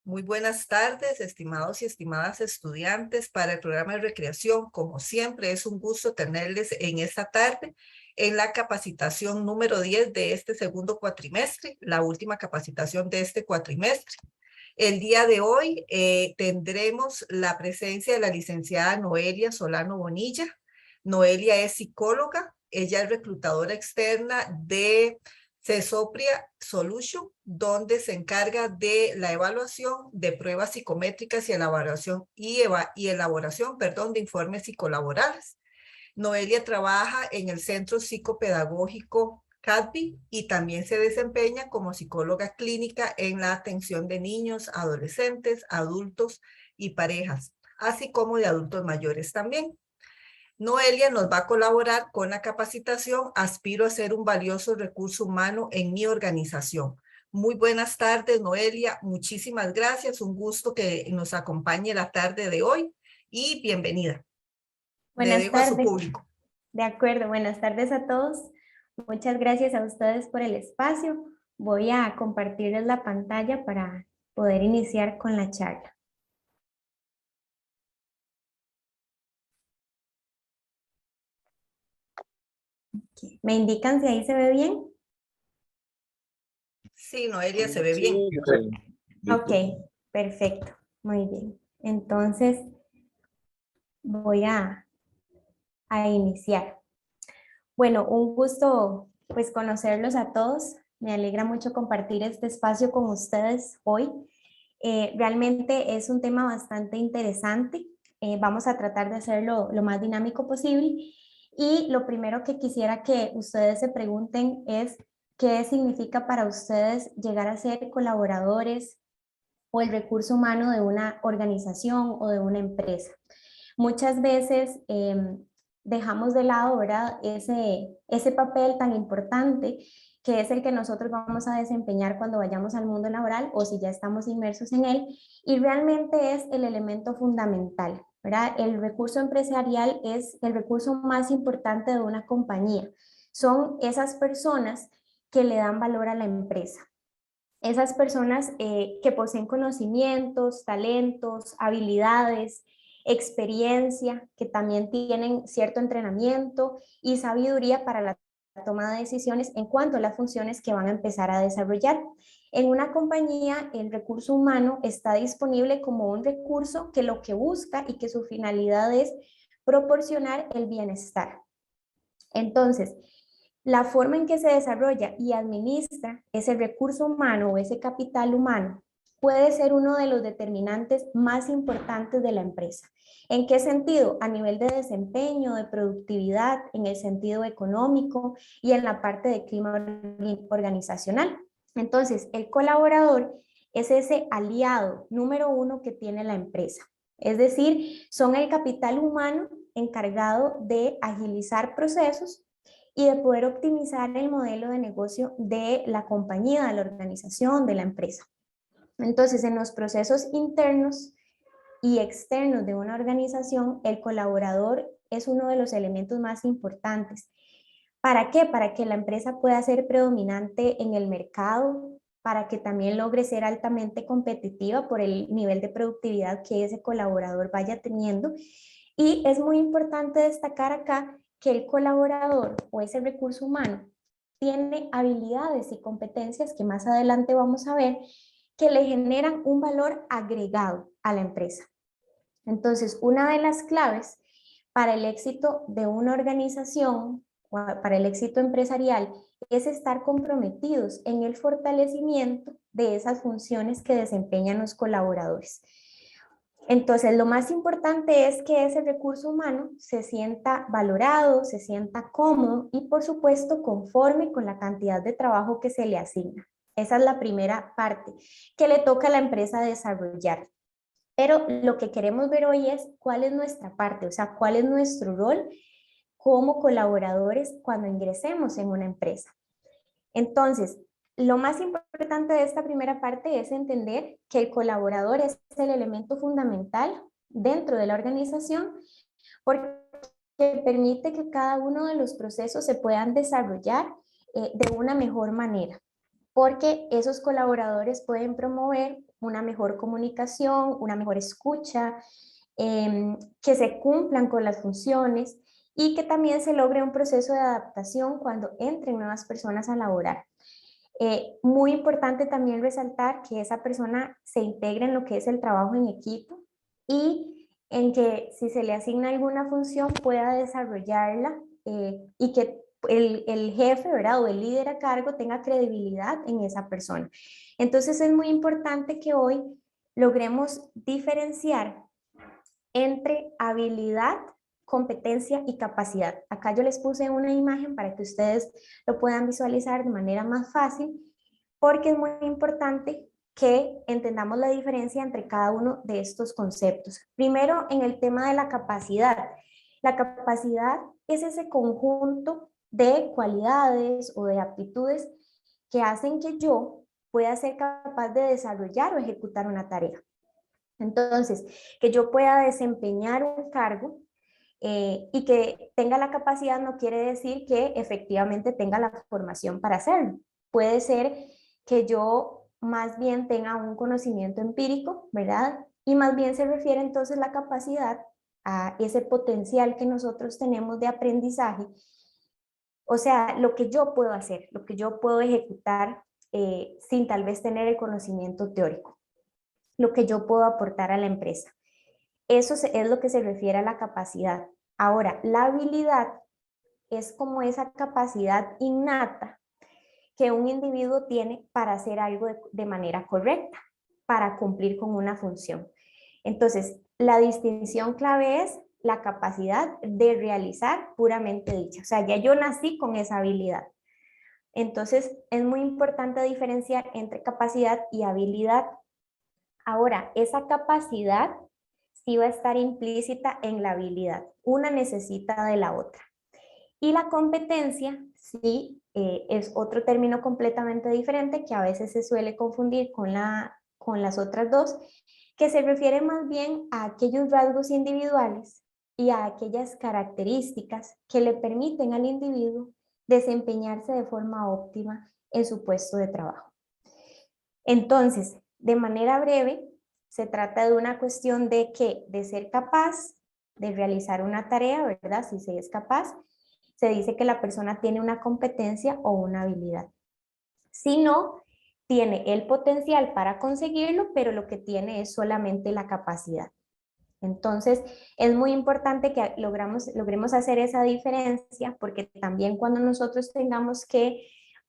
Muy buenas tardes, estimados y estimadas estudiantes para el programa de recreación. Como siempre, es un gusto tenerles en esta tarde en la capacitación número 10 de este segundo cuatrimestre, la última capacitación de este cuatrimestre. El día de hoy tendremos la presencia de la licenciada Noelia Solano Bonilla. Noelia es psicóloga, ella es reclutadora externa de CESOPRIA Solution, donde se encarga de la evaluación de pruebas psicométricas y elaboración, de informes psicolaborales. Noelia trabaja en el Centro Psicopedagógico CADVI y también se desempeña como psicóloga clínica en la atención de niños, adolescentes, adultos y parejas, así como de adultos mayores también. Noelia nos va a colaborar con la capacitación Aspiro a ser un valioso recurso humano en mi organización. Muy buenas tardes, Noelia. Muchísimas gracias. Un gusto que nos acompañe la tarde de hoy y bienvenida. Le Buenas dejo a su tardes. público. De acuerdo, buenas tardes a todos. Muchas gracias a ustedes por el espacio. Voy a compartirles la pantalla para poder iniciar con la charla. Okay. ¿Me indican si ahí se ve bien? Sí, Noelia, se ve bien. Ok, perfecto. Muy bien. Entonces, voy a iniciar. Bueno, un gusto pues conocerlos a todos. Me alegra mucho compartir este espacio con ustedes hoy. Realmente es un tema bastante interesante. Vamos a tratar de hacerlo lo más dinámico posible. Y lo primero que quisiera que ustedes se pregunten es qué significa para ustedes llegar a ser colaboradores o el recurso humano de una organización o de una empresa. Muchas veces dejamos de lado, ¿verdad? Ese papel tan importante que es el que nosotros vamos a desempeñar cuando vayamos al mundo laboral o si ya estamos inmersos en él, y realmente es el elemento fundamental, ¿verdad? El recurso empresarial es el recurso más importante de una compañía. Son esas personas que le dan valor a la empresa. Esas personas que poseen conocimientos, talentos, habilidades, experiencia, que también tienen cierto entrenamiento y sabiduría para la toma de decisiones en cuanto a las funciones que van a empezar a desarrollar. En una compañía, el recurso humano está disponible como un recurso que lo que busca y que su finalidad es proporcionar el bienestar. Entonces, la forma en que se desarrolla y administra ese recurso humano o ese capital humano puede ser uno de los determinantes más importantes de la empresa. ¿En qué sentido? A nivel de desempeño, de productividad, en el sentido económico y en la parte de clima organizacional. Entonces, el colaborador es ese aliado número uno que tiene la empresa. Es decir, son el capital humano encargado de agilizar procesos y de poder optimizar el modelo de negocio de la compañía, de la organización, de la empresa. Entonces, en los procesos internos y externos de una organización, el colaborador es uno de los elementos más importantes. ¿Para qué? Para que la empresa pueda ser predominante en el mercado, para que también logre ser altamente competitiva por el nivel de productividad que ese colaborador vaya teniendo. Y es muy importante destacar acá que el colaborador o ese recurso humano tiene habilidades y competencias que más adelante vamos a ver que le generan un valor agregado a la empresa. Entonces, una de las claves para el éxito de una organización, para el éxito empresarial, es estar comprometidos en el fortalecimiento de esas funciones que desempeñan los colaboradores. Entonces, lo más importante es que ese recurso humano se sienta valorado, se sienta cómodo y, por supuesto, conforme con la cantidad de trabajo que se le asigna. Esa es la primera parte que le toca a la empresa desarrollar. Pero lo que queremos ver hoy es cuál es nuestra parte, o sea, cuál es nuestro rol como colaboradores cuando ingresemos en una empresa. Entonces, lo más importante de esta primera parte es entender que el colaborador es el elemento fundamental dentro de la organización porque permite que cada uno de los procesos se puedan desarrollar de una mejor manera. porque esos colaboradores pueden promover una mejor comunicación, una mejor escucha, que se cumplan con las funciones y que también se logre un proceso de adaptación cuando entren nuevas personas a laborar. Muy importante también resaltar que esa persona se integre en lo que es el trabajo en equipo y en que si se le asigna alguna función pueda desarrollarla y que el jefe, ¿verdad? O el líder a cargo tenga credibilidad en esa persona. Entonces es muy importante que hoy logremos diferenciar entre habilidad, competencia y capacidad. Acá yo les puse una imagen para que ustedes lo puedan visualizar de manera más fácil, porque es muy importante que entendamos la diferencia entre cada uno de estos conceptos. Primero, en el tema de la capacidad. La capacidad es ese conjunto de cualidades o de aptitudes que hacen que yo pueda ser capaz de desarrollar o ejecutar una tarea. Entonces, que yo pueda desempeñar un cargo y que tenga la capacidad no quiere decir que efectivamente tenga la formación para hacerlo. Puede ser que yo más bien tenga un conocimiento empírico, ¿verdad? Y más bien se refiere entonces la capacidad a ese potencial que nosotros tenemos de aprendizaje, o sea, lo que yo puedo hacer, lo que yo puedo ejecutar sin tal vez tener el conocimiento teórico, lo que yo puedo aportar a la empresa. Eso es lo que se refiere a la capacidad. Ahora, la habilidad es como esa capacidad innata que un individuo tiene para hacer algo de manera correcta, para cumplir con una función. Entonces, la distinción clave es la capacidad de realizar puramente dicha. O sea, ya yo nací con esa habilidad. Entonces, es muy importante diferenciar entre capacidad y habilidad. Ahora, esa capacidad sí va a estar implícita en la habilidad. Una necesita de la otra. Y la competencia sí es otro término completamente diferente que a veces se suele confundir con las otras dos, que se refiere más bien a aquellos rasgos individuales y a aquellas características que le permiten al individuo desempeñarse de forma óptima en su puesto de trabajo. Entonces, de manera breve, se trata de una cuestión de que de ser capaz de realizar una tarea, ¿verdad? Si se es capaz, se dice que la persona tiene una competencia o una habilidad. Si no, tiene el potencial para conseguirlo, pero lo que tiene es solamente la capacidad. Entonces, es muy importante que logremos hacer esa diferencia, porque también cuando nosotros tengamos que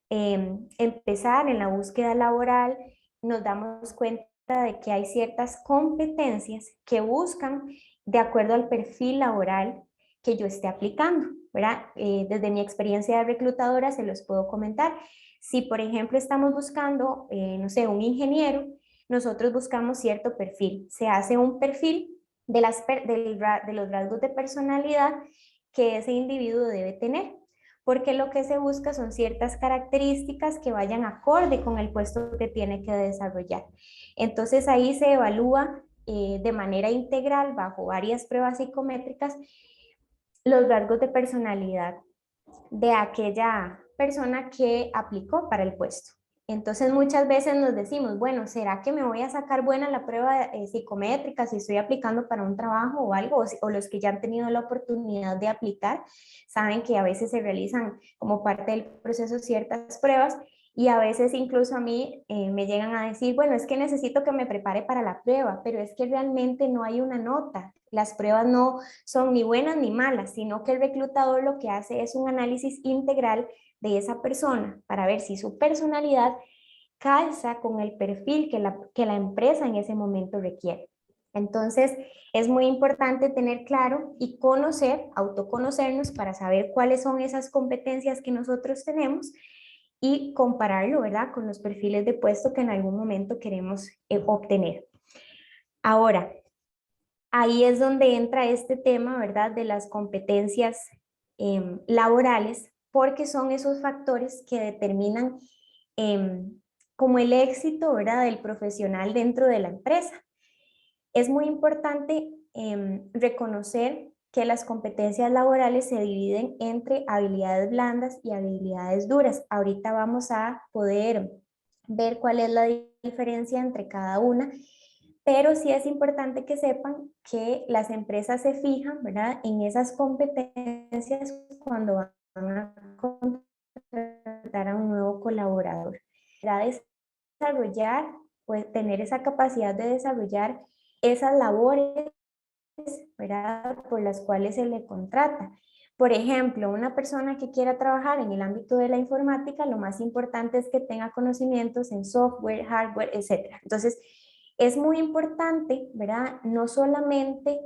empezar en la búsqueda laboral, nos damos cuenta de que hay ciertas competencias que buscan de acuerdo al perfil laboral que yo esté aplicando, ¿verdad? Desde mi experiencia de reclutadora se los puedo comentar. Si, por ejemplo, estamos buscando, no sé, un ingeniero, nosotros buscamos cierto perfil. Se hace un perfil de los rasgos de personalidad que ese individuo debe tener, porque lo que se busca son ciertas características que vayan acorde con el puesto que tiene que desarrollar. Entonces ahí se evalúa de manera integral bajo varias pruebas psicométricas los rasgos de personalidad de aquella persona que aplicó para el puesto. Entonces muchas veces nos decimos, bueno, ¿será que me voy a sacar buena la prueba psicométrica si estoy aplicando para un trabajo o algo? O los que ya han tenido la oportunidad de aplicar saben que a veces se realizan como parte del proceso ciertas pruebas y a veces incluso a mí me llegan a decir, bueno, es que necesito que me prepare para la prueba, pero es que realmente no hay una nota. Las pruebas no son ni buenas ni malas, sino que el reclutador lo que hace es un análisis integral de esa persona para ver si su personalidad calza con el perfil que la empresa en ese momento requiere. Entonces, es muy importante tener claro y conocer, autoconocernos para saber cuáles son esas competencias que nosotros tenemos y compararlo, ¿verdad?, con los perfiles de puesto que en algún momento queremos obtener. Ahora, ahí es donde entra este tema, ¿verdad?, de las competencias laborales, porque son esos factores que determinan como el éxito, ¿verdad?, del profesional dentro de la empresa. Es muy importante reconocer que las competencias laborales se dividen entre habilidades blandas y habilidades duras. Ahorita vamos a poder ver cuál es la diferencia entre cada una, pero sí es importante que sepan que las empresas se fijan, ¿verdad?, en esas competencias cuando van a contratar a un nuevo colaborador. Para desarrollar, pues tener esa capacidad de desarrollar esas labores, ¿verdad?, por las cuales se le contrata. Por ejemplo, una persona que quiera trabajar en el ámbito de la informática, lo más importante es que tenga conocimientos en software, hardware, etcétera. Entonces, es muy importante, ¿verdad?, no solamente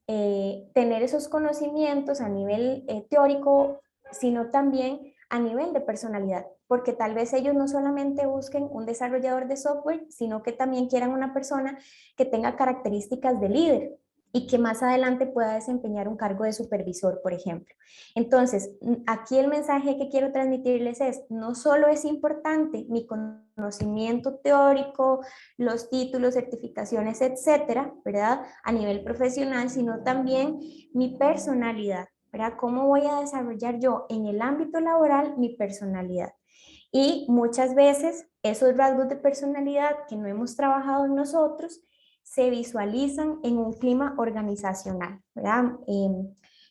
tener esos conocimientos a nivel teórico, sino también a nivel de personalidad, porque tal vez ellos no solamente busquen un desarrollador de software, sino que también quieran una persona que tenga características de líder y que más adelante pueda desempeñar un cargo de supervisor, por ejemplo. Entonces, aquí el mensaje que quiero transmitirles es, no solo es importante mi conocimiento teórico, los títulos, certificaciones, etcétera, ¿verdad?, a nivel profesional, sino también mi personalidad, ¿verdad? ¿Cómo voy a desarrollar yo en el ámbito laboral mi personalidad? Y muchas veces esos rasgos de personalidad que no hemos trabajado en nosotros se visualizan en un clima organizacional, ¿verdad?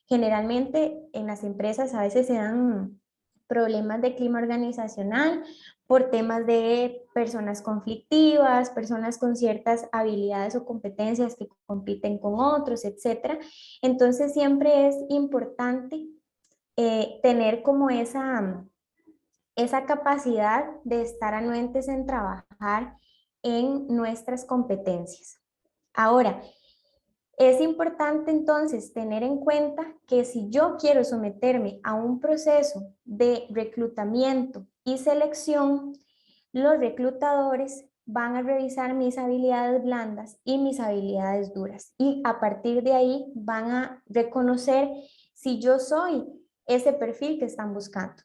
Generalmente en las empresas a veces se dan problemas de clima organizacional por temas de personas conflictivas, personas con ciertas habilidades o competencias que compiten con otros, etcétera. Entonces siempre es importante tener como esa capacidad de estar anuentes en trabajar en nuestras competencias. Ahora, es importante entonces tener en cuenta que si yo quiero someterme a un proceso de reclutamiento y selección, los reclutadores van a revisar mis habilidades blandas y mis habilidades duras. Y a partir de ahí van a reconocer si yo soy ese perfil que están buscando.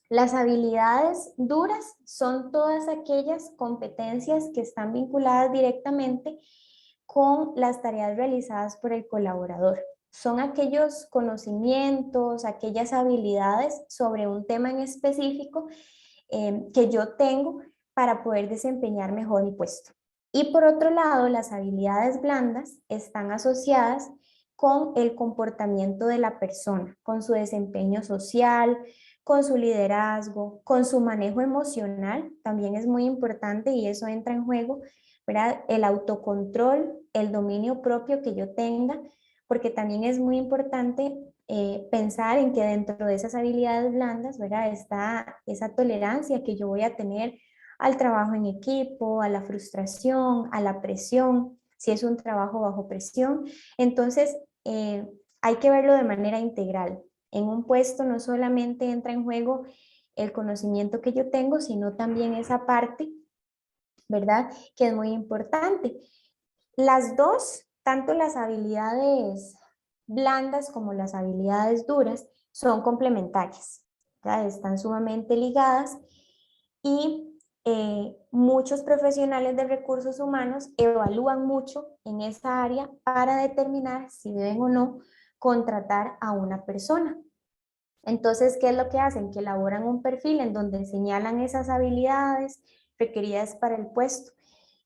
Las habilidades duras son todas aquellas competencias que están vinculadas directamente con las tareas realizadas por el colaborador. Son aquellos conocimientos, aquellas habilidades sobre un tema en específico que yo tengo para poder desempeñar mejor mi puesto. Y por otro lado, las habilidades blandas están asociadas con el comportamiento de la persona, con su desempeño social, con su liderazgo, con su manejo emocional, también es muy importante y eso entra en juego, ¿verdad? El autocontrol, el dominio propio que yo tenga, porque también es muy importante pensar en que dentro de esas habilidades blandas, ¿verdad?, está esa tolerancia que yo voy a tener al trabajo en equipo, a la frustración, a la presión, si es un trabajo bajo presión. Entonces, hay que verlo de manera integral. En un puesto no solamente entra en juego el conocimiento que yo tengo, sino también esa parte, ¿verdad?, que es muy importante. Las dos, tanto las habilidades blandas como las habilidades duras, son complementarias, ¿ya? Están sumamente ligadas y muchos profesionales de recursos humanos evalúan mucho en esa área para determinar si deben o no contratar a una persona. Entonces, ¿qué es lo que hacen? Que elaboran un perfil en donde señalan esas habilidades requeridas para el puesto.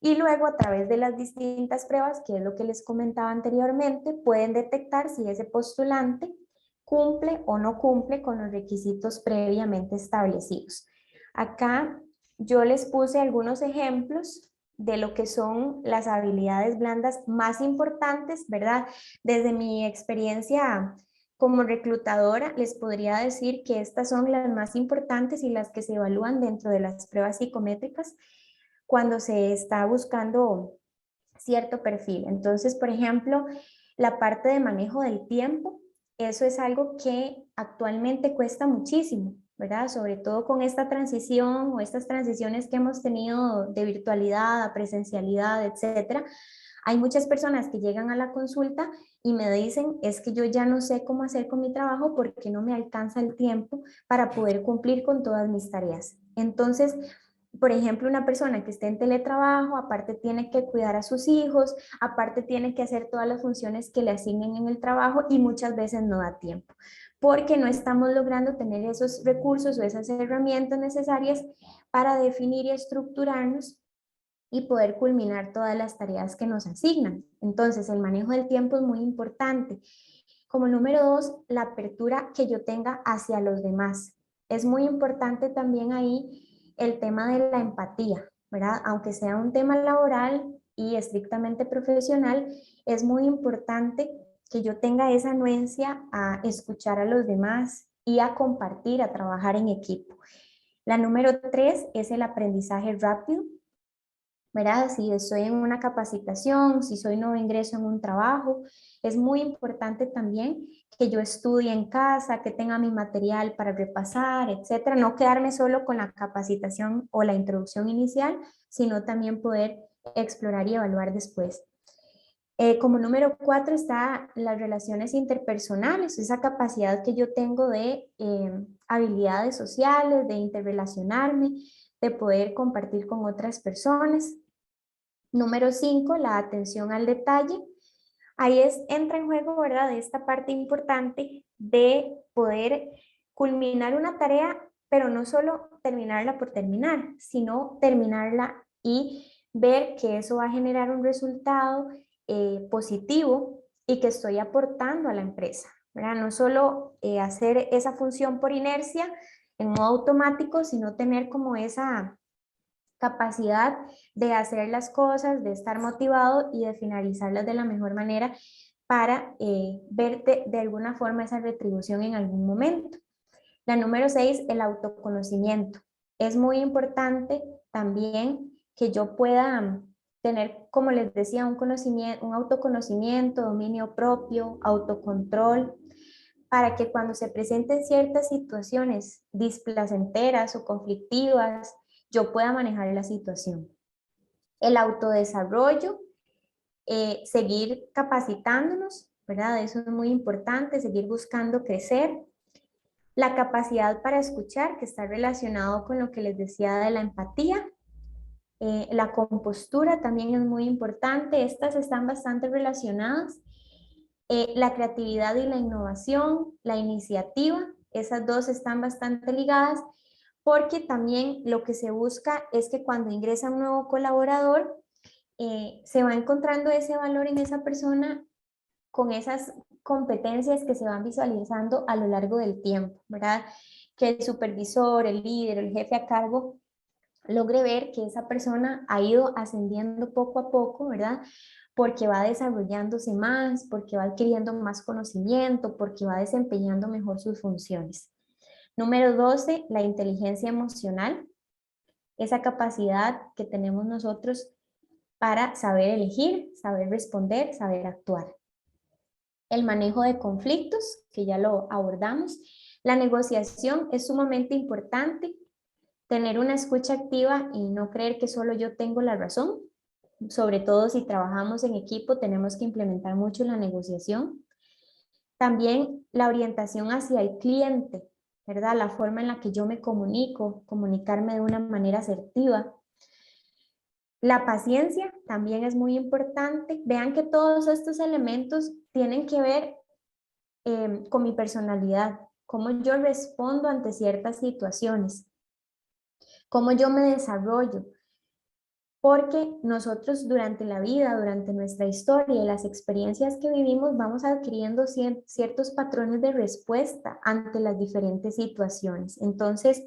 Y luego, a través de las distintas pruebas, que es lo que les comentaba anteriormente, pueden detectar si ese postulante cumple o no cumple con los requisitos previamente establecidos. Acá yo les puse algunos ejemplos de lo que son las habilidades blandas más importantes, ¿verdad? Desde mi experiencia como reclutadora, les podría decir que estas son las más importantes y las que se evalúan dentro de las pruebas psicométricas cuando se está buscando cierto perfil. Entonces, por ejemplo, la parte de manejo del tiempo, eso es algo que actualmente cuesta muchísimo, ¿verdad? Sobre todo con esta transición o estas transiciones que hemos tenido de virtualidad a presencialidad, etcétera. Hay muchas personas que llegan a la consulta y me dicen, es que yo ya no sé cómo hacer con mi trabajo porque no me alcanza el tiempo para poder cumplir con todas mis tareas. Entonces, por ejemplo, una persona que esté en teletrabajo, aparte tiene que cuidar a sus hijos, aparte tiene que hacer todas las funciones que le asignen en el trabajo y muchas veces no da tiempo. porque no estamos logrando tener esos recursos o esas herramientas necesarias para definir y estructurarnos y poder culminar todas las tareas que nos asignan. Entonces, el manejo del tiempo es muy importante. Como número 2, la apertura que yo tenga hacia los demás. Es muy importante también ahí el tema de la empatía, ¿verdad? Aunque sea un tema laboral y estrictamente profesional, es muy importante que yo tenga esa anuencia a escuchar a los demás y a compartir, a trabajar en equipo. La número 3 es el aprendizaje rápido, ¿verdad? Si estoy en una capacitación, si soy nuevo ingreso en un trabajo, es muy importante también que yo estudie en casa, que tenga mi material para repasar, etcétera. No quedarme solo con la capacitación o la introducción inicial, sino también poder explorar y evaluar después. Como número 4 está las relaciones interpersonales, esa capacidad que yo tengo de habilidades sociales, de interrelacionarme, de poder compartir con otras personas. Número 5, la atención al detalle. Ahí entra en juego, ¿verdad? Esta parte importante de poder culminar una tarea, pero no solo terminarla por terminar, sino terminarla y ver que eso va a generar un resultado positivo y que estoy aportando a la empresa, ¿verdad? No solo hacer esa función por inercia en modo automático, sino tener como esa capacidad de hacer las cosas, de estar motivado y de finalizarlas de la mejor manera para ver de alguna forma esa retribución en algún momento. La número 6, el autoconocimiento. Es muy importante también que yo pueda tener, como les decía, un conocimiento, un autoconocimiento, dominio propio, autocontrol, para que cuando se presenten ciertas situaciones displacenteras o conflictivas, yo pueda manejar la situación. El autodesarrollo, seguir capacitándonos, ¿verdad? Eso es muy importante, seguir buscando crecer. La capacidad para escuchar, que está relacionado con lo que les decía de la empatía. La compostura también es muy importante, estas están bastante relacionadas. La creatividad y la innovación, la iniciativa, esas dos están bastante ligadas porque también lo que se busca es que cuando ingresa un nuevo colaborador, se va encontrando ese valor en esa persona con esas competencias que se van visualizando a lo largo del tiempo, ¿verdad? Que el supervisor, el líder, el jefe a cargo logre ver que esa persona ha ido ascendiendo poco a poco, ¿verdad? Porque va desarrollándose más, porque va adquiriendo más conocimiento, porque va desempeñando mejor sus funciones. Número 12, la inteligencia emocional, esa capacidad que tenemos nosotros para saber elegir, saber responder, saber actuar. El manejo de conflictos, que ya lo abordamos. La negociación es sumamente importante. Tener una escucha activa y no creer que solo yo tengo la razón. Sobre todo si trabajamos en equipo, tenemos que implementar mucho la negociación. También la orientación hacia el cliente, ¿verdad? La forma en la que yo me comunico, comunicarme de una manera asertiva. La paciencia también es muy importante. Vean que todos estos elementos tienen que ver con mi personalidad, cómo yo respondo ante ciertas situaciones, cómo yo me desarrollo, porque nosotros durante la vida, durante nuestra historia y las experiencias que vivimos, vamos adquiriendo ciertos patrones de respuesta ante las diferentes situaciones. Entonces,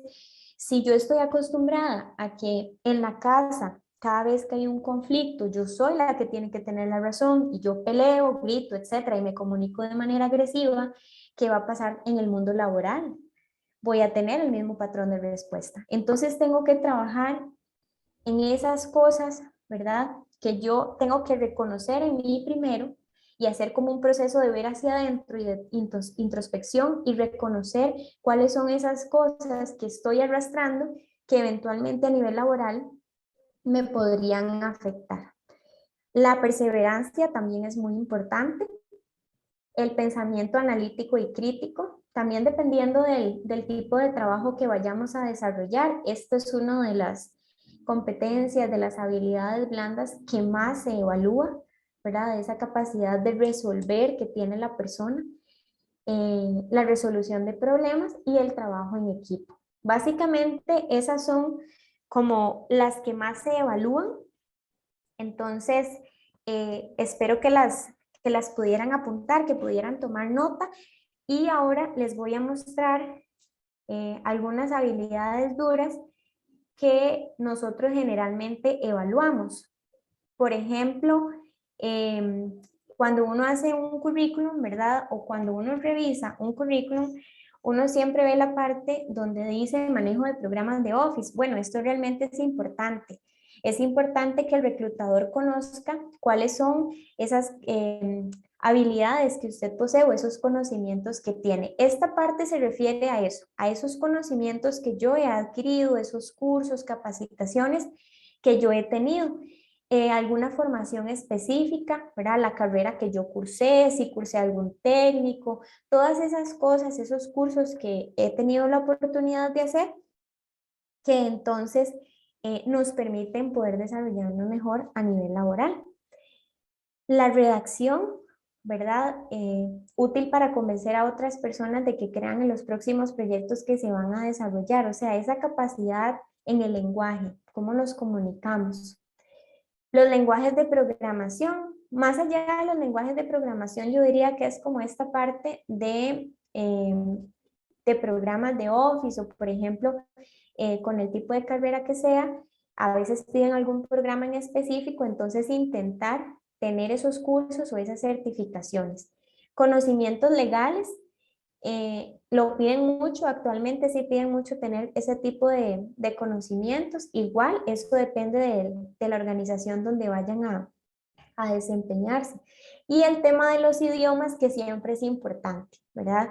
si yo estoy acostumbrada a que en la casa, cada vez que hay un conflicto, yo soy la que tiene que tener la razón y yo peleo, grito, etcétera, y me comunico de manera agresiva, ¿qué va a pasar en el mundo laboral? Voy a tener el mismo patrón de respuesta. Entonces, tengo que trabajar en esas cosas, ¿verdad? Que yo tengo que reconocer en mí primero y hacer como un proceso de ver hacia adentro y de introspección y reconocer cuáles son esas cosas que estoy arrastrando que eventualmente a nivel laboral me podrían afectar. La perseverancia también es muy importante. El pensamiento analítico y crítico, también dependiendo del tipo de trabajo que vayamos a desarrollar. Esto es una de las competencias, de las habilidades blandas que más se evalúa, ¿verdad? Esa capacidad de resolver que tiene la persona. la resolución de problemas y el trabajo en equipo. Básicamente esas son como las que más se evalúan. Entonces, espero que las pudieran apuntar, que pudieran tomar nota. Y ahora les voy a mostrar algunas habilidades duras que nosotros generalmente evaluamos. Por ejemplo, cuando uno hace un currículum, ¿verdad? O cuando uno revisa un currículum, uno siempre ve la parte donde dice manejo de programas de Office. Bueno, esto realmente es importante. Es importante que el reclutador conozca cuáles son esas habilidades que usted posee o esos conocimientos que tiene. Esta parte se refiere a eso, a esos conocimientos que yo he adquirido, esos cursos, capacitaciones que yo he tenido. Alguna formación específica, ¿verdad? La carrera que yo cursé, si cursé algún técnico, todas esas cosas, esos cursos que he tenido la oportunidad de hacer, que entonces nos permiten poder desarrollarnos mejor a nivel laboral. La redacción, ¿verdad? Útil para convencer a otras personas de que crean en los próximos proyectos que se van a desarrollar, o sea, esa capacidad en el lenguaje, cómo nos comunicamos. Los lenguajes de programación, más allá de los lenguajes de programación, yo diría que es como esta parte de programas de Office o, por ejemplo, con el tipo de carrera que sea, a veces piden algún programa en específico, entonces intentar tener esos cursos o esas certificaciones. Conocimientos legales, lo piden mucho, actualmente sí piden mucho tener ese tipo de conocimientos. Igual, eso depende de la organización donde vayan a desempeñarse. Y el tema de los idiomas, que siempre es importante, ¿verdad?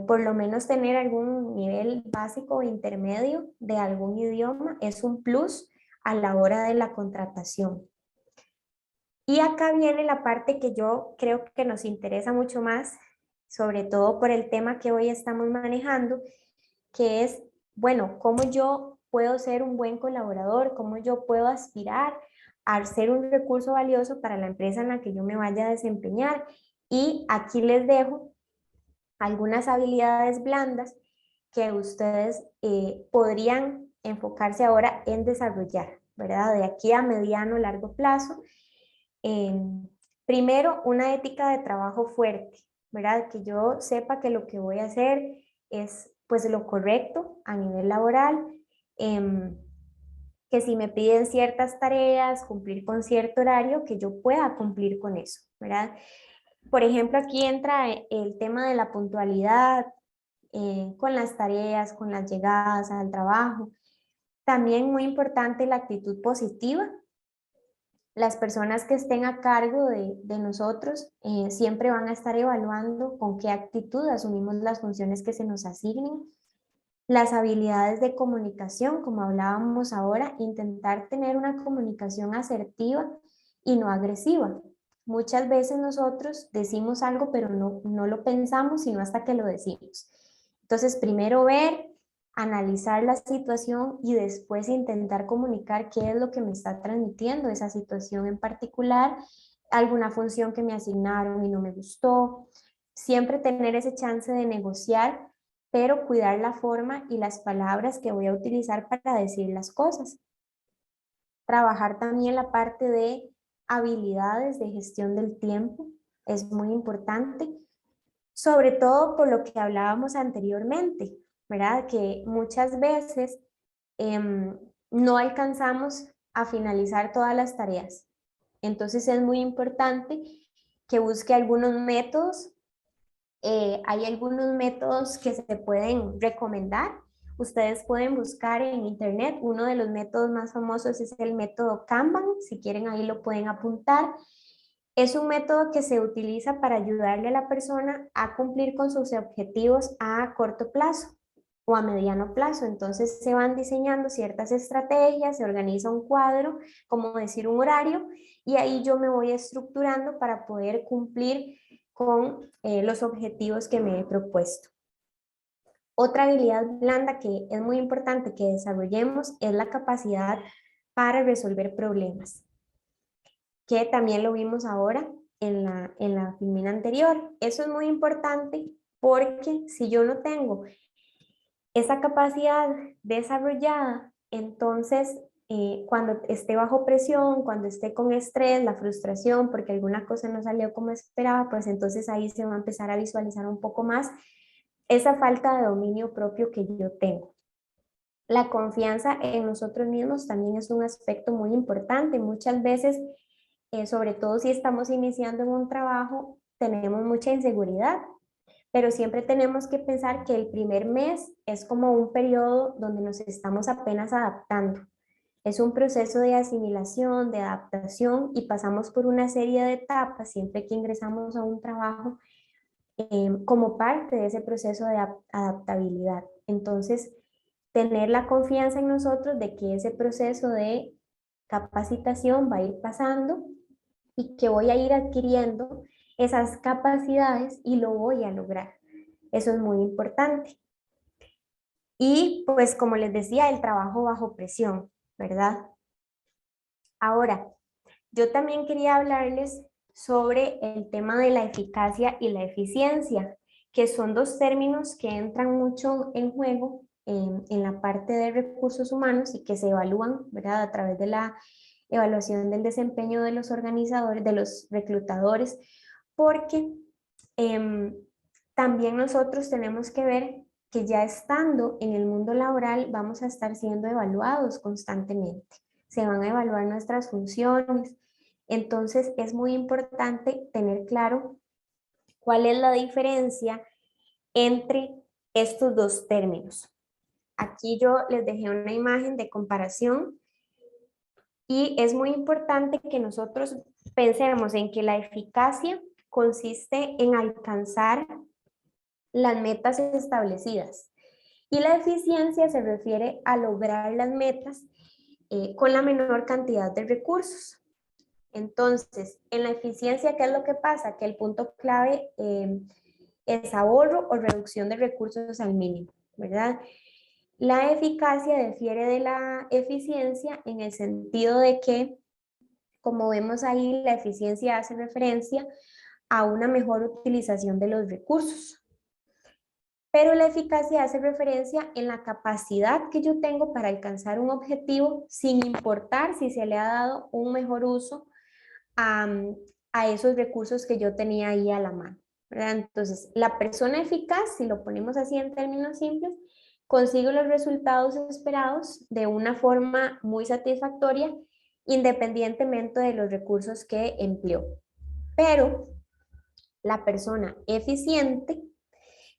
Por lo menos tener algún nivel básico o intermedio de algún idioma es un plus a la hora de la contratación. Y acá viene la parte que yo creo que nos interesa mucho más, sobre todo por el tema que hoy estamos manejando, que es, bueno, cómo yo puedo ser un buen colaborador, cómo yo puedo aspirar a ser un recurso valioso para la empresa en la que yo me vaya a desempeñar. Y aquí les dejo algunas habilidades blandas que ustedes podrían enfocarse ahora en desarrollar, ¿verdad? De aquí a mediano, largo plazo. Primero, una ética de trabajo fuerte, ¿verdad? Que yo sepa que lo que voy a hacer es pues lo correcto a nivel laboral, que si me piden ciertas tareas, cumplir con cierto horario, que yo pueda cumplir con eso, ¿verdad? Por ejemplo, aquí entra el tema de la puntualidad, con las tareas, con las llegadas al trabajo. También muy importante la actitud positiva. Las personas que estén a cargo de nosotros siempre van a estar evaluando con qué actitud asumimos las funciones que se nos asignen. Las habilidades de comunicación, como hablábamos ahora, intentar tener una comunicación asertiva y no agresiva. Muchas veces nosotros decimos algo, pero no lo pensamos, sino hasta que lo decimos. Entonces, primero ver, analizar la situación y después intentar comunicar qué es lo que me está transmitiendo esa situación en particular, alguna función que me asignaron y no me gustó. Siempre tener ese chance de negociar, pero cuidar la forma y las palabras que voy a utilizar para decir las cosas. Trabajar también la parte de habilidades de gestión del tiempo es muy importante, sobre todo por lo que hablábamos anteriormente, ¿verdad? Que muchas veces no alcanzamos a finalizar todas las tareas. Entonces es muy importante que busque algunos métodos. Hay algunos métodos que se pueden recomendar. Ustedes pueden buscar en internet. Uno de los métodos más famosos es el método Kanban. Si quieren, ahí lo pueden apuntar. Es un método que se utiliza para ayudarle a la persona a cumplir con sus objetivos a corto plazo o a mediano plazo. Entonces se van diseñando ciertas estrategias, se organiza un cuadro, como decir un horario, y ahí yo me voy estructurando para poder cumplir con los objetivos que me he propuesto. Otra habilidad blanda que es muy importante que desarrollemos es la capacidad para resolver problemas, que también lo vimos ahora en la filmina anterior. Eso es muy importante porque si yo no tengo esa capacidad desarrollada, entonces cuando esté bajo presión, cuando esté con estrés, la frustración, porque alguna cosa no salió como esperaba, pues entonces ahí se va a empezar a visualizar un poco más esa falta de dominio propio que yo tengo. La confianza en nosotros mismos también es un aspecto muy importante. Muchas veces, sobre todo si estamos iniciando en un trabajo, tenemos mucha inseguridad, pero siempre tenemos que pensar que el primer mes es como un periodo donde nos estamos apenas adaptando. Es un proceso de asimilación, de adaptación y pasamos por una serie de etapas siempre que ingresamos a un trabajo como parte de ese proceso de adaptabilidad. Entonces, tener la confianza en nosotros de que ese proceso de capacitación va a ir pasando y que voy a ir adquiriendo esas capacidades y lo voy a lograr. Eso es muy importante. Y pues como les decía, el trabajo bajo presión, ¿verdad? Ahora, yo también quería hablarles sobre el tema de la eficacia y la eficiencia, que son dos términos que entran mucho en juego en la parte de recursos humanos y que se evalúan, ¿verdad? A través de la evaluación del desempeño de los organizadores, de los reclutadores, porque em, también nosotros tenemos que ver que ya estando en el mundo laboral vamos a estar siendo evaluados constantemente. Se van a evaluar nuestras funciones. Entonces es muy importante tener claro cuál es la diferencia entre estos dos términos. Aquí yo les dejé una imagen de comparación y es muy importante que nosotros pensemos en que la eficacia consiste en alcanzar las metas establecidas y la eficiencia se refiere a lograr las metas con la menor cantidad de recursos. Entonces, en la eficiencia, ¿qué es lo que pasa? Que el punto clave es ahorro o reducción de recursos al mínimo, ¿verdad? La eficacia difiere de la eficiencia en el sentido de que, como vemos ahí, la eficiencia hace referencia a una mejor utilización de los recursos. Pero la eficacia hace referencia en la capacidad que yo tengo para alcanzar un objetivo sin importar si se le ha dado un mejor uso a, a esos recursos que yo tenía ahí a la mano, ¿verdad? Entonces, la persona eficaz, si lo ponemos así en términos simples, consigue los resultados esperados de una forma muy satisfactoria, independientemente de los recursos que empleó. Pero la persona eficiente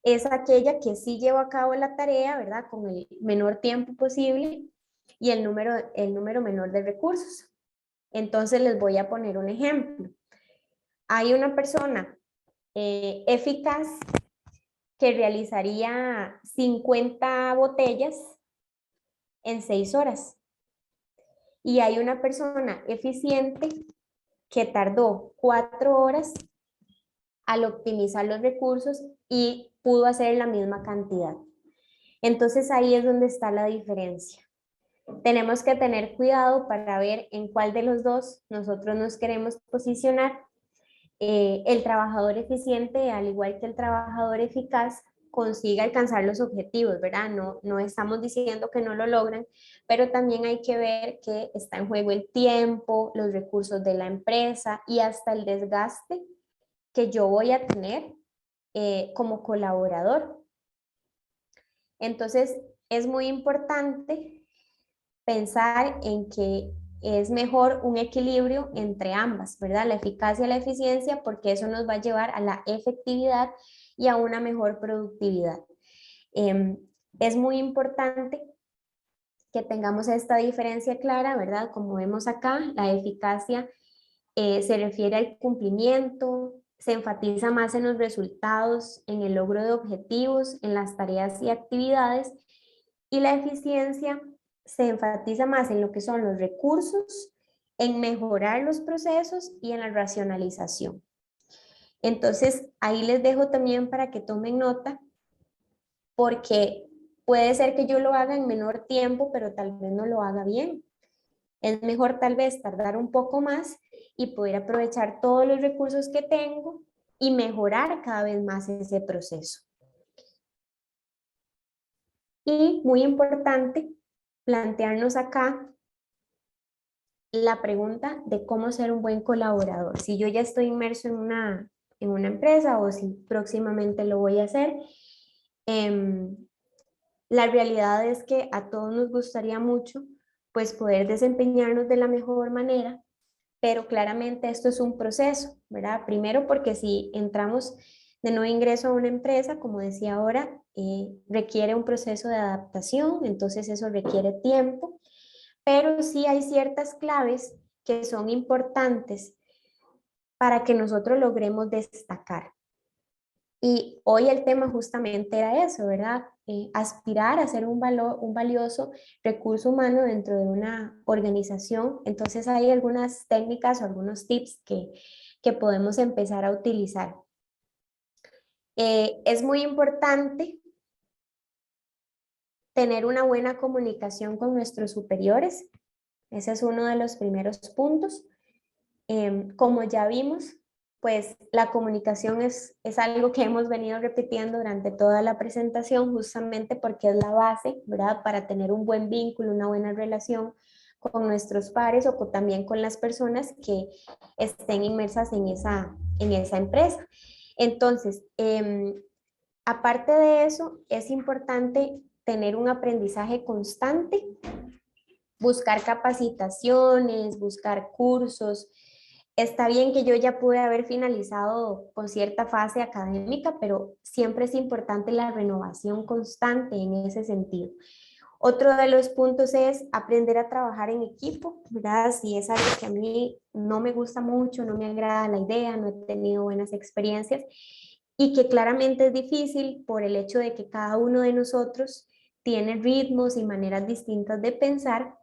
es aquella que sí lleva a cabo la tarea, ¿verdad? Con el menor tiempo posible y el número menor de recursos. Entonces les voy a poner un ejemplo. Hay una persona eficaz que realizaría 50 botellas en 6 horas. Y hay una persona eficiente que tardó 4 horas al optimizar los recursos y pudo hacer la misma cantidad. Entonces ahí es donde está la diferencia. Tenemos que tener cuidado para ver en cuál de los dos nosotros nos queremos posicionar. El trabajador eficiente, al igual que el trabajador eficaz, consigue alcanzar los objetivos, ¿verdad? No estamos diciendo que no lo logran, pero también hay que ver que está en juego el tiempo, los recursos de la empresa y hasta el desgaste que yo voy a tener como colaborador. Entonces, es muy importante pensar en que es mejor un equilibrio entre ambas, ¿verdad? La eficacia y la eficiencia, porque eso nos va a llevar a la efectividad y a una mejor productividad. Es muy importante que tengamos esta diferencia clara, ¿verdad? Como vemos acá, la eficacia se refiere al cumplimiento, se enfatiza más en los resultados, en el logro de objetivos, en las tareas y actividades, y la eficiencia se enfatiza más en lo que son los recursos, en mejorar los procesos y en la racionalización. Entonces, ahí les dejo también para que tomen nota, porque puede ser que yo lo haga en menor tiempo, pero tal vez no lo haga bien. Es mejor tal vez tardar un poco más y poder aprovechar todos los recursos que tengo y mejorar cada vez más ese proceso. Y muy importante, plantearnos acá la pregunta de cómo ser un buen colaborador. Si yo ya estoy inmerso en una empresa o si próximamente lo voy a hacer, em, la realidad es que a todos nos gustaría mucho pues poder desempeñarnos de la mejor manera, pero claramente esto es un proceso, ¿verdad? Primero porque si entramos de nuevo ingreso a una empresa, como decía ahora, requiere un proceso de adaptación, entonces eso requiere tiempo, pero sí hay ciertas claves que son importantes para que nosotros logremos destacar. Y hoy el tema justamente era eso, ¿verdad? Aspirar a ser un valioso recurso humano dentro de una organización. Entonces hay algunas técnicas o algunos tips que podemos empezar a utilizar. Es muy importante tener una buena comunicación con nuestros superiores. Ese es uno de los primeros puntos. Como ya vimos, pues la comunicación es algo que hemos venido repitiendo durante toda la presentación, justamente porque es la base, ¿verdad? Para tener un buen vínculo, una buena relación con nuestros pares o también con las personas que estén inmersas en esa empresa. Entonces, aparte de eso, es importante tener un aprendizaje constante, buscar capacitaciones, buscar cursos. Está bien que yo ya pude haber finalizado con cierta fase académica, pero siempre es importante la renovación constante en ese sentido. Otro de los puntos es aprender a trabajar en equipo, ¿verdad? Si es algo que a mí no me gusta mucho, no me agrada la idea, no he tenido buenas experiencias y que claramente es difícil por el hecho de que cada uno de nosotros tiene ritmos y maneras distintas de pensar,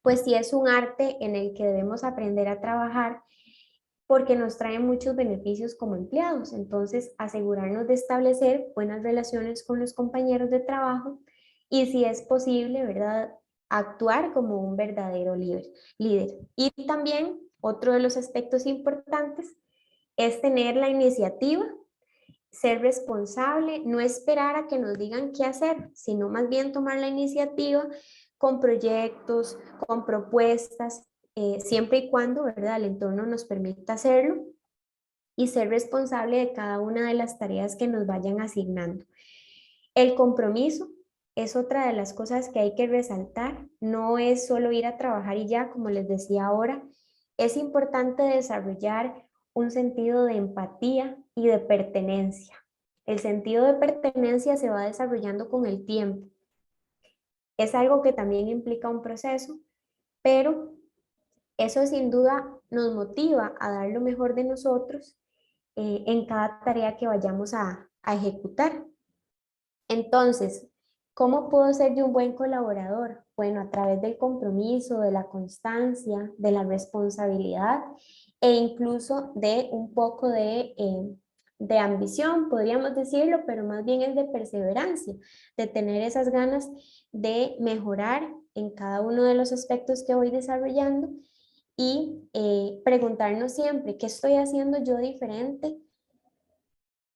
pues sí es un arte en el que debemos aprender a trabajar porque nos trae muchos beneficios como empleados. Entonces, asegurarnos de establecer buenas relaciones con los compañeros de trabajo y si es posible, ¿verdad? Actuar como un verdadero líder. Y también otro de los aspectos importantes es tener la iniciativa, ser responsable, no esperar a que nos digan qué hacer, sino más bien tomar la iniciativa con proyectos, con propuestas, siempre y cuando, ¿verdad?, el entorno nos permita hacerlo y ser responsable de cada una de las tareas que nos vayan asignando. El compromiso es otra de las cosas que hay que resaltar, no es solo ir a trabajar y ya, como les decía ahora, es importante desarrollar un sentido de empatía y de pertenencia. El sentido de pertenencia se va desarrollando con el tiempo. Es algo que también implica un proceso, pero eso sin duda nos motiva a dar lo mejor de nosotros en cada tarea que vayamos a ejecutar. Entonces, ¿cómo puedo ser yo un buen colaborador? Bueno, a través del compromiso, de la constancia, de la responsabilidad e incluso de un poco de ambición, podríamos decirlo, pero más bien es de perseverancia, de tener esas ganas de mejorar en cada uno de los aspectos que voy desarrollando y preguntarnos siempre, ¿qué estoy haciendo yo diferente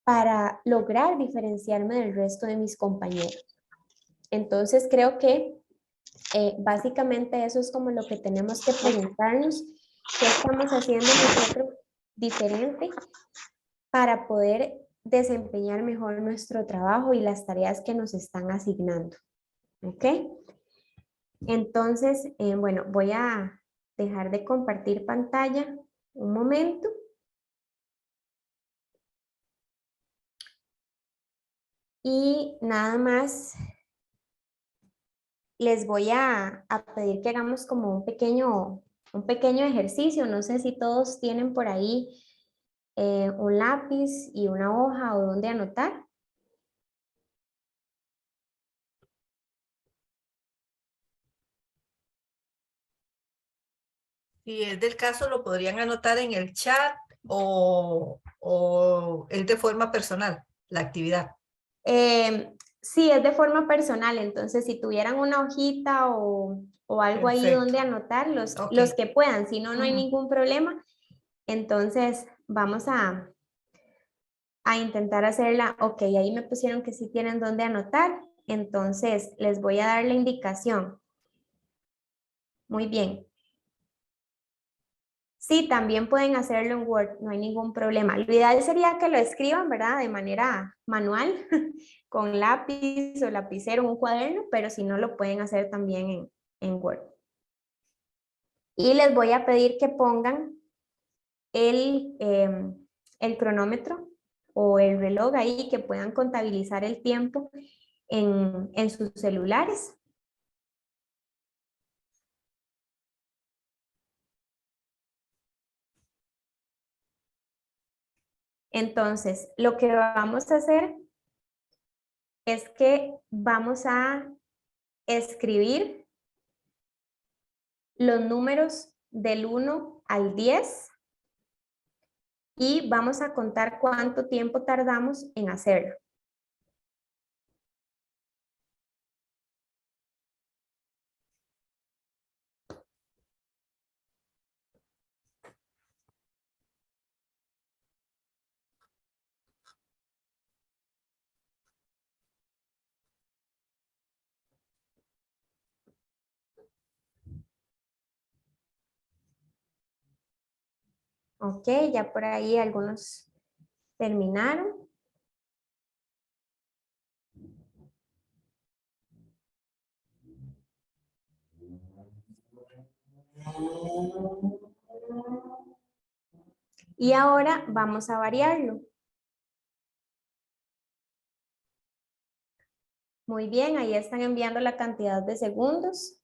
para lograr diferenciarme del resto de mis compañeros? Entonces creo que básicamente eso es como lo que tenemos que preguntarnos, qué estamos haciendo nosotros diferente para poder desempeñar mejor nuestro trabajo y las tareas que nos están asignando. ¿Ok? Entonces, bueno, voy a dejar de compartir pantalla un momento. Y nada más les voy a pedir que hagamos como un pequeño ejercicio. No sé si todos tienen por ahí un lápiz y una hoja o donde anotar. Si es del caso, lo podrían anotar en el chat o es de forma personal, la actividad. Sí, es de forma personal, entonces si tuvieran una hojita o algo ahí Perfecto. donde anotar, Ok. los que puedan, si no, no hay Ujú. ningún problema. Entonces vamos a intentar hacerla. Ok, ahí me pusieron que sí tienen donde anotar. entonces les voy a dar la indicación. Muy bien. Sí, también pueden hacerlo en Word, no hay ningún problema. Lo ideal sería que lo escriban, ¿verdad? De manera manual, con lápiz o lapicero en un cuaderno, pero si no, lo pueden hacer también en Word. Y les voy a pedir que pongan el cronómetro o el reloj ahí, que puedan contabilizar el tiempo en sus celulares. Entonces, lo que vamos a hacer es que vamos a escribir los números del 1 al 10 y vamos a contar cuánto tiempo tardamos en hacerlo. Ok, ya por ahí algunos terminaron. Y ahora vamos a variarlo. Muy bien, ahí están enviando la cantidad de segundos.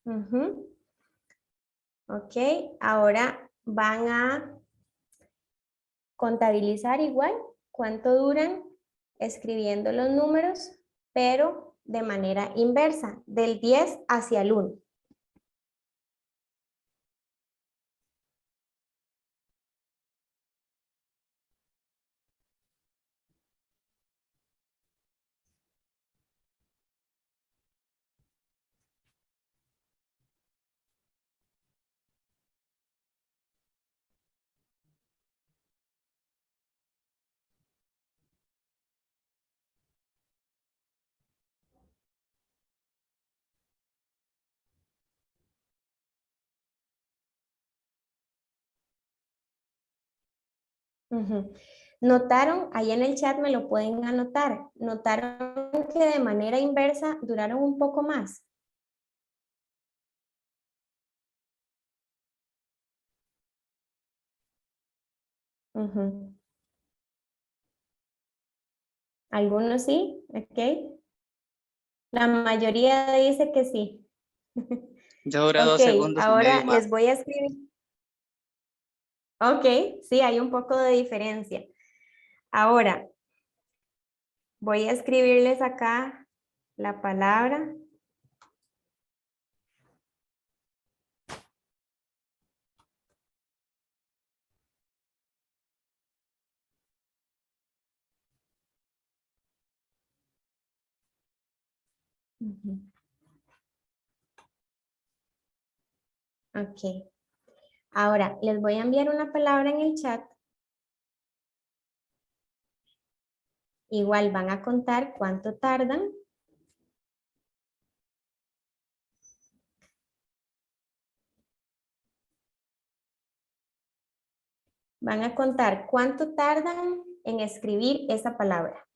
Ujú. Ok, ahora van a contabilizar igual cuánto duran escribiendo los números, pero de manera inversa, del 10 hacia el 1. Ujú. ¿Notaron? Ahí en el chat me lo pueden anotar. ¿Notaron que de manera inversa duraron un poco más? Ujú. ¿Algunos sí? Ok. La mayoría dice que sí. Yo duré Ok, 2 segundos y medio ahora más. les voy a escribir. Ok, sí, hay un poco de diferencia. Ahora, voy a escribirles acá la palabra. Ujú. Ok. Ahora, les voy a enviar una palabra en el chat. Igual van a contar cuánto tardan. Van a contar cuánto tardan en escribir esa palabra.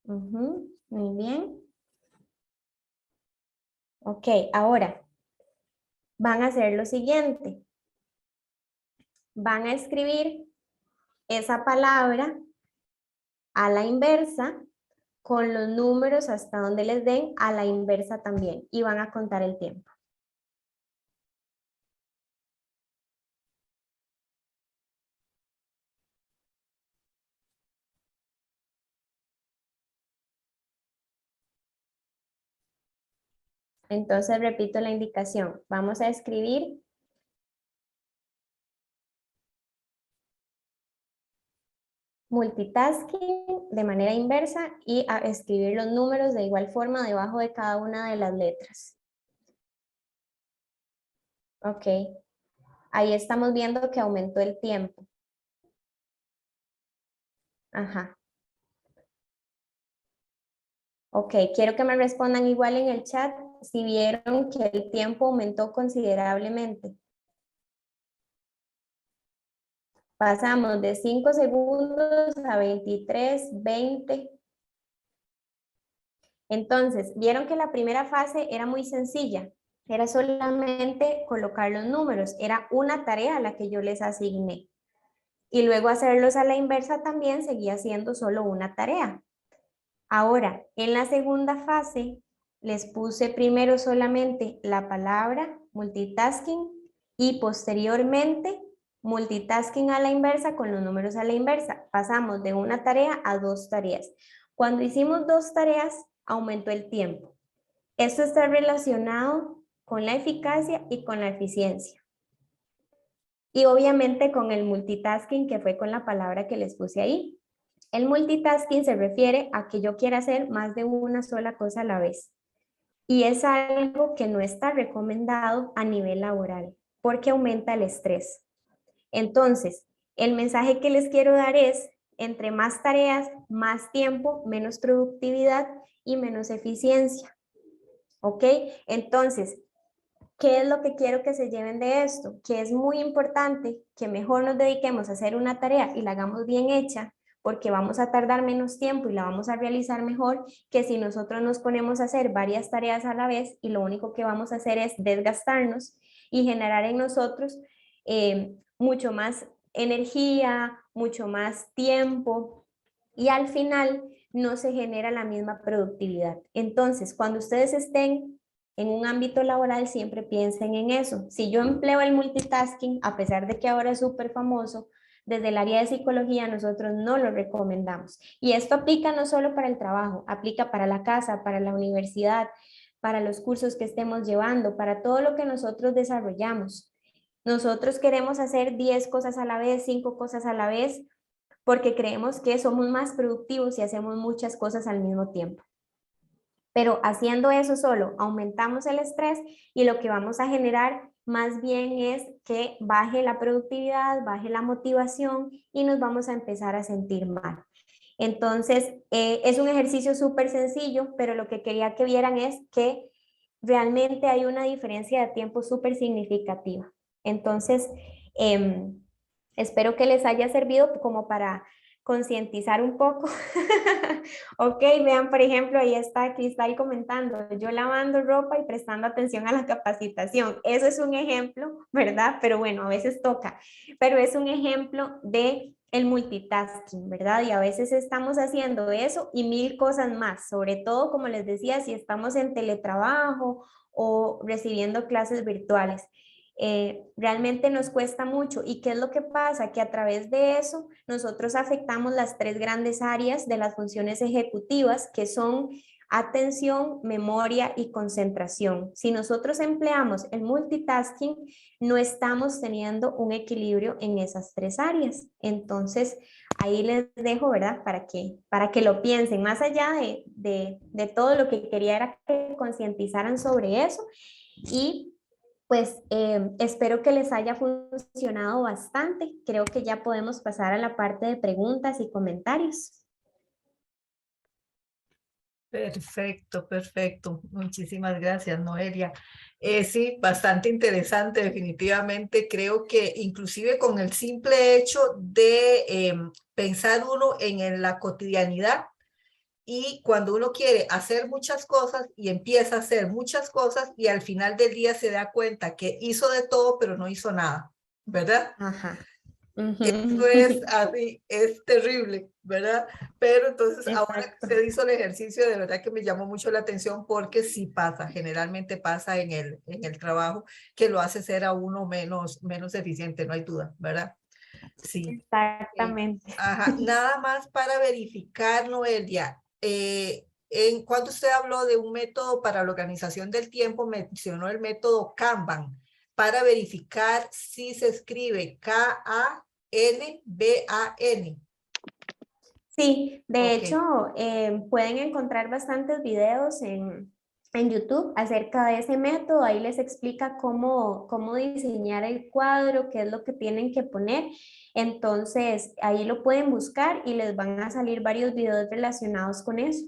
Ujú, muy bien. Ok, ahora van a hacer lo siguiente. Van a escribir esa palabra a la inversa con los números hasta donde les den a la inversa también y van a contar el tiempo. Entonces repito la indicación. Vamos a escribir multitasking de manera inversa y a escribir los números de igual forma debajo de cada una de las letras. Ok, ahí estamos viendo que aumentó el tiempo. Ajá. Ok, quiero que me respondan igual en el chat si vieron que el tiempo aumentó considerablemente. Pasamos de 5 segundos a 23, 20. Entonces, vieron que la primera fase era muy sencilla. Era solamente colocar los números. Era una tarea a la que yo les asigné. Y luego hacerlos a la inversa también seguía siendo solo una tarea. Ahora, en la segunda fase, les puse primero solamente la palabra multitasking y posteriormente multitasking a la inversa con los números a la inversa. Pasamos de una tarea a dos tareas. Cuando hicimos dos tareas, aumentó el tiempo. Esto está relacionado con la eficacia y con la eficiencia. Y obviamente con el multitasking, que fue con la palabra que les puse ahí. El multitasking se refiere a que yo quiera hacer más de una sola cosa a la vez. Y es algo que no está recomendado a nivel laboral porque aumenta el estrés. Entonces, el mensaje que les quiero dar es, entre más tareas, más tiempo, menos productividad y menos eficiencia. ¿Ok? Entonces, ¿qué es lo que quiero que se lleven de esto? Que es muy importante que mejor nos dediquemos a hacer una tarea y la hagamos bien hecha, porque vamos a tardar menos tiempo y la vamos a realizar mejor que si nosotros nos ponemos a hacer varias tareas a la vez y lo único que vamos a hacer es desgastarnos y generar en nosotros mucho más energía, mucho más tiempo y al final no se genera la misma productividad. Entonces, cuando ustedes estén en un ámbito laboral, siempre piensen en eso. Si yo empleo el multitasking, a pesar de que ahora es súper famoso, desde el área de psicología nosotros no lo recomendamos. Y esto aplica no solo para el trabajo, aplica para la casa, para la universidad, para los cursos que estemos llevando, para todo lo que nosotros desarrollamos. Nosotros queremos hacer 10 cosas a la vez, 5 cosas a la vez, porque creemos que somos más productivos si hacemos muchas cosas al mismo tiempo. Pero haciendo eso solo aumentamos el estrés y lo que vamos a generar más bien es que baje la productividad, baje la motivación y nos vamos a empezar a sentir mal. Entonces, es un ejercicio súper sencillo, pero lo que quería que vieran es que realmente hay una diferencia de tiempo súper significativa. Entonces, espero que les haya servido como para concientizar un poco. Ok, vean, por ejemplo, ahí está Cristal comentando, yo lavando ropa y prestando atención a la capacitación. Eso es un ejemplo, ¿verdad? Pero bueno, a veces toca, pero es un ejemplo de el multitasking, ¿verdad? Y a veces estamos haciendo eso y mil cosas más, sobre todo, como les decía, si estamos en teletrabajo o recibiendo clases virtuales. Realmente nos cuesta mucho. ¿Y qué es lo que pasa? Que a través de eso nosotros afectamos las tres grandes áreas de las funciones ejecutivas, que son atención, memoria y concentración. Si nosotros empleamos el multitasking, no estamos teniendo un equilibrio en esas tres áreas. Entonces, ahí les dejo, ¿verdad? Para que lo piensen. Más allá de todo lo que quería era que concientizaran sobre eso y pues espero que les haya funcionado bastante. Creo que ya podemos pasar a la parte de preguntas y comentarios. Perfecto, perfecto. Muchísimas gracias, Noelia. Sí, bastante interesante, definitivamente. Creo que inclusive con el simple hecho de pensar uno en la cotidianidad, Y cuando uno quiere hacer muchas cosas y empieza a hacer muchas cosas y al final del día se da cuenta que hizo de todo, pero no hizo nada, ¿verdad? Ajá. Eso es así, es terrible, ¿verdad? Pero entonces ahora que Exacto. usted hizo el ejercicio, de verdad que me llamó mucho la atención porque sí pasa, generalmente pasa en el trabajo que lo hace ser a uno menos eficiente, no hay duda, ¿verdad? Sí. Exactamente. Ajá. Nada más para verificar, Noelia, cuando usted habló de un método para la organización del tiempo, mencionó el método Kanban para verificar si se escribe Kanban. Sí, de Ok. hecho, pueden encontrar bastantes videos en YouTube acerca de ese método. Ahí les explica cómo diseñar el cuadro, qué es lo que tienen que poner. Entonces, ahí lo pueden buscar y les van a salir varios videos relacionados con eso.